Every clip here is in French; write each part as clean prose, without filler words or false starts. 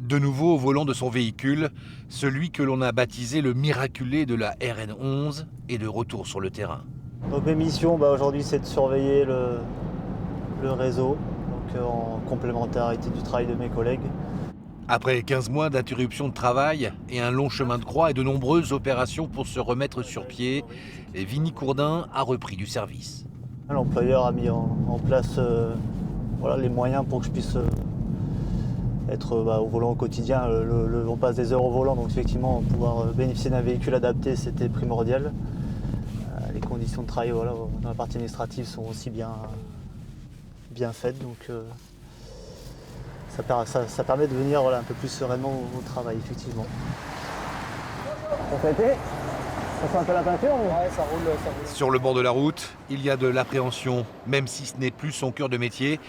De nouveau au volant de son véhicule, celui que l'on a baptisé le miraculé de la RN11 est de retour sur le terrain. Donc mes missions aujourd'hui, c'est de surveiller le réseau, donc en complémentarité du travail de mes collègues. Après 15 mois d'interruption de travail et un long chemin de croix et de nombreuses opérations pour se remettre sur pied, Vinny Courdin a repris du service. L'employeur a mis en place les moyens pour que je puisse être au volant au quotidien. On passe des heures au volant, donc effectivement pouvoir bénéficier d'un véhicule adapté, c'était primordial. Les conditions de travail dans la partie administrative sont aussi bien faites, donc ça permet de venir un peu plus sereinement au travail, effectivement. Ça fait un peu la peinture ou... Ouais, ça roule. Sur le bord de la route, il y a de l'appréhension, même si ce n'est plus son cœur de métier.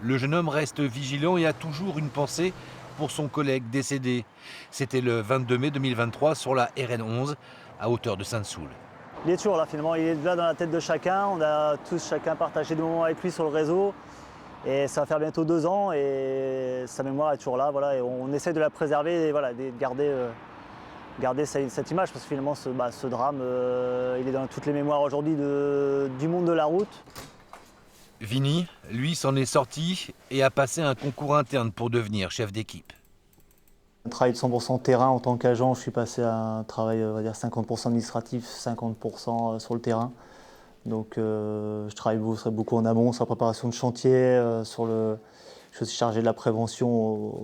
Le jeune homme reste vigilant et a toujours une pensée pour son collègue décédé. C'était le 22 mai 2023 sur la RN11, à hauteur de Sainte-Soule. Il est toujours là finalement, il est là dans la tête de chacun. On a tous chacun partagé des moments avec lui sur le réseau. Et ça va faire bientôt 2 ans et sa mémoire est toujours là. Et on essaie de la préserver et de garder cette image, parce que finalement ce drame, il est dans toutes les mémoires aujourd'hui du monde de la route. Vinny, lui, s'en est sorti et a passé un concours interne pour devenir chef d'équipe. Un travail de 100% terrain en tant qu'agent, je suis passé à un travail 50% administratif, 50% sur le terrain. Donc je travaille beaucoup en amont sur la préparation de chantier, je suis chargé de la prévention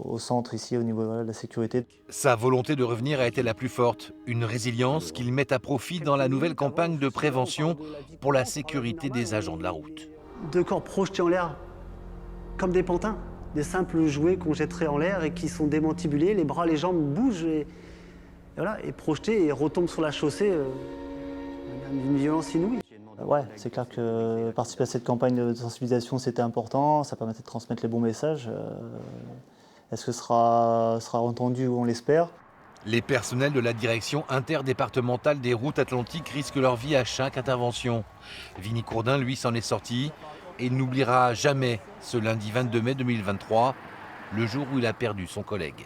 au centre ici au niveau de la sécurité. Sa volonté de revenir a été la plus forte, une résilience qu'il met à profit dans la nouvelle campagne de prévention pour la sécurité des agents de la route. 2 corps projetés en l'air comme des pantins, des simples jouets qu'on jetterait en l'air et qui sont démantibulés, les bras, les jambes bougent et projetés et retombent sur la chaussée d'une violence inouïe. Ouais, c'est clair que participer à cette campagne de sensibilisation, c'était important, ça permettait de transmettre les bons messages. Est-ce que ce sera entendu? On l'espère. Les personnels de la direction interdépartementale des routes atlantiques risquent leur vie à chaque intervention. Vinny Courdin, lui, s'en est sorti et il n'oubliera jamais ce lundi 22 mai 2023, le jour où il a perdu son collègue.